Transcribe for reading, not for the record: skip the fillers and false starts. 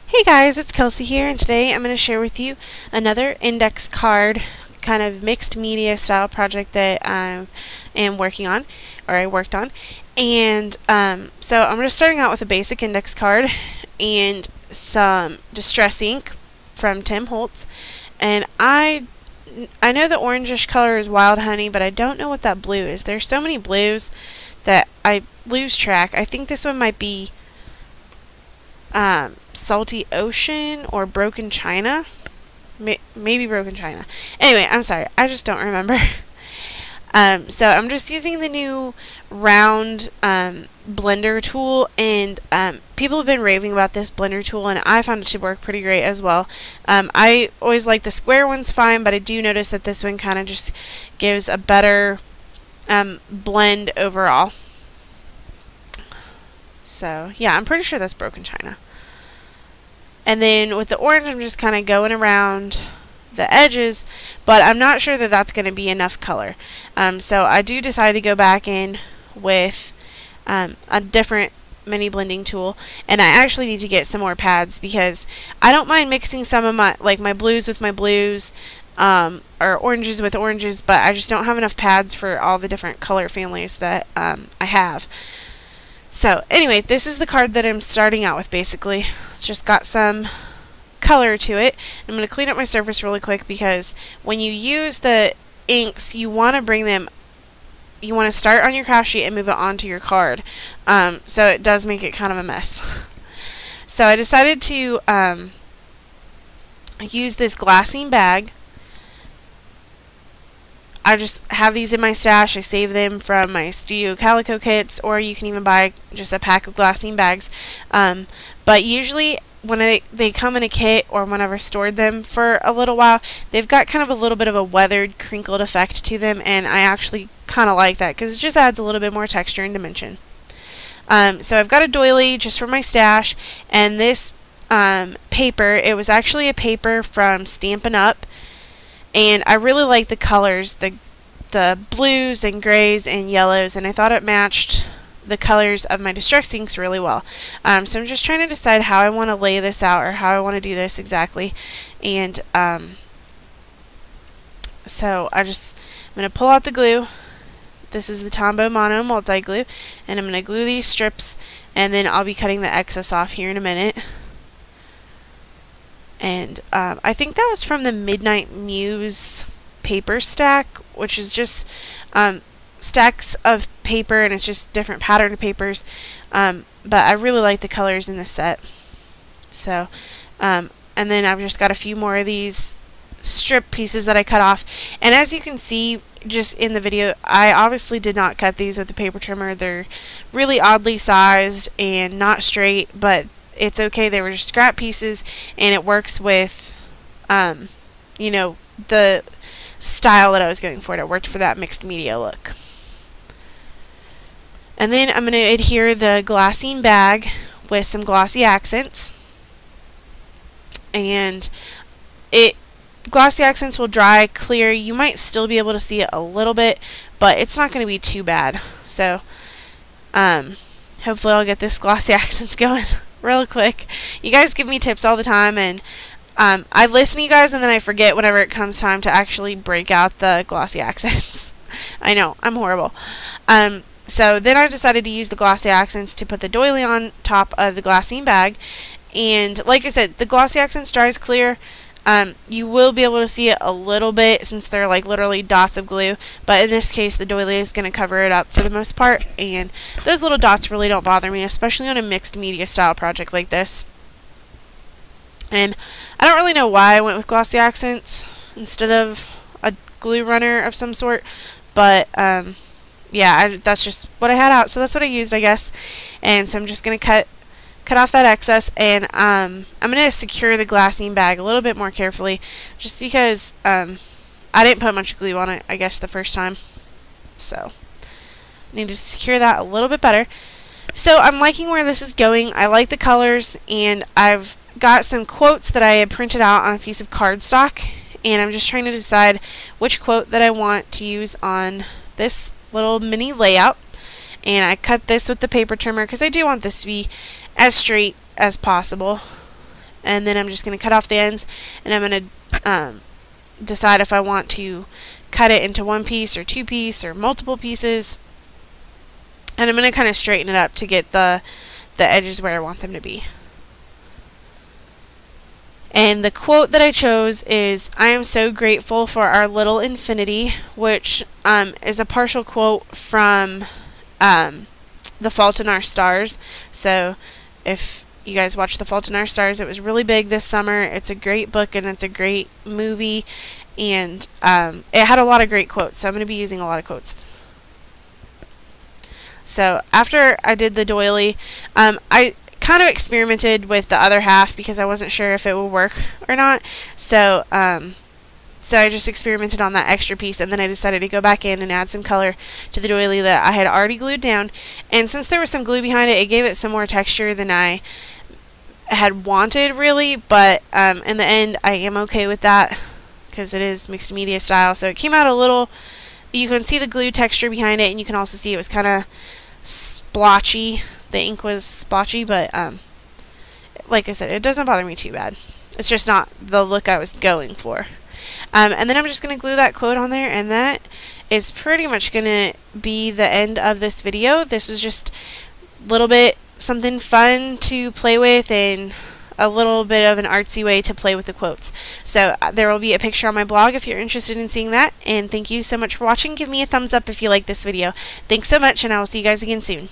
Hey guys, it's Kelsey here, and today I'm going to share with you another index card kind of mixed media style project that I am working on, or I worked on. And so I'm just starting out with a basic index card and some Distress ink from Tim Holtz. And I know the orangish color is Wild Honey, but I don't know what that blue is. There's so many blues that I lose track. I think this one might be Salty Ocean or Broken China. Maybe Broken China. Anyway, I'm sorry. I just don't remember. So I'm just using the new round blender tool, and people have been raving about this blender tool, and I found it to work pretty great as well. I always like the square ones fine, but I do notice that this one kind of just gives a better blend overall. So yeah, I'm pretty sure that's Broken China. And then with the orange, I'm just kind of going around the edges, but I'm not sure that that's going to be enough color. So I do decide to go back in with a different mini blending tool, and I actually need to get some more pads because I don't mind mixing some of my blues with my blues, or oranges with oranges, but I just don't have enough pads for all the different color families that I have. So anyway, this is the card that I'm starting out with basically. It's just got some color to it. I'm going to clean up my surface really quick because when you use the inks, you want to start on your craft sheet and move it onto your card. So it does make it kind of a mess. So I decided to use this glassine bag. I just have these in my stash. I save them from my Studio Calico kits, or you can even buy just a pack of glassine bags. But usually when they come in a kit, or whenever I stored them for a little while, they've got kind of a little bit of a weathered, crinkled effect to them, and I actually kind of like that because it just adds a little bit more texture and dimension. So I've got a doily just for my stash, and this paper, it was actually a paper from Stampin' Up! And I really like the colors, the blues and grays and yellows, and I thought it matched the colors of my Distress inks really well. So I'm just trying to decide how I want to lay this out, or how I want to do this exactly. And so I'm going to pull out the glue. This is the Tombow Mono Multi Glue, and I'm going to glue these strips, and then I'll be cutting the excess off here in a minute. And I think that was from the Midnight Muse paper stack, which is just stacks of paper, and it's just different patterned papers. But I really like the colors in this set. So, and then I've just got a few more of these strip pieces that I cut off. And as you can see just in the video, I obviously did not cut these with a paper trimmer. They're really oddly sized and not straight, but it's okay. They were just scrap pieces, and it works with, you know, the style that I was going for. It worked for that mixed media look. And then I'm going to adhere the glassine bag with some glossy accents, and glossy accents will dry clear. You might still be able to see it a little bit, but it's not going to be too bad. So hopefully I'll get this glossy accents going real quick. You guys give me tips all the time, and I listen to you guys, and then I forget whenever it comes time to actually break out the glossy accents. I know, I'm horrible. So then I decided to use the glossy accents to put the doily on top of the glassine bag, and like I said, the glossy accents dries clear. You will be able to see it a little bit since they're like literally dots of glue, but in this case the doily is going to cover it up for the most part, and those little dots really don't bother me, especially on a mixed media style project like this. And I don't really know why I went with glossy accents instead of a glue runner of some sort, but yeah, that's just what I had out, so that's what I used, I guess. And so I'm just going to cut off that excess, and I'm going to secure the glassine bag a little bit more carefully, just because I didn't put much glue on it, I guess, the first time. So I need to secure that a little bit better. So I'm liking where this is going. I like the colors, and I've got some quotes that I had printed out on a piece of cardstock, and I'm just trying to decide which quote that I want to use on this little mini layout. And I cut this with the paper trimmer because I do want this to be as straight as possible. and then I'm just going to cut off the ends, and I'm going to decide if I want to cut it into one piece or two piece or multiple pieces, and I'm going to kind of straighten it up to get the edges where I want them to be. And the quote that I chose is, "I am so grateful for our little infinity," which is a partial quote from The Fault in Our Stars. So if you guys watch The Fault in Our Stars, it was really big this summer. It's a great book and it's a great movie, and it had a lot of great quotes, so I'm going to be using a lot of quotes. So after I did the doily, I kind of experimented with the other half because I wasn't sure if it would work or not. So so I just experimented on that extra piece, and then I decided to go back in and add some color to the doily that I had already glued down. And since there was some glue behind it, it gave it some more texture than I had wanted, really. But in the end, I am okay with that because it is mixed media style. So it came out a little, you can see the glue texture behind it, and you can also see it was kind of splotchy. The ink was splotchy, but like I said, it doesn't bother me too bad. It's just not the look I was going for. And then I'm just going to glue that quote on there, and that is pretty much going to be the end of this video. This was just a little bit something fun to play with and a little bit of an artsy way to play with the quotes. So there will be a picture on my blog if you're interested in seeing that. And thank you so much for watching. Give me a thumbs up if you like this video. Thanks so much, and I will see you guys again soon.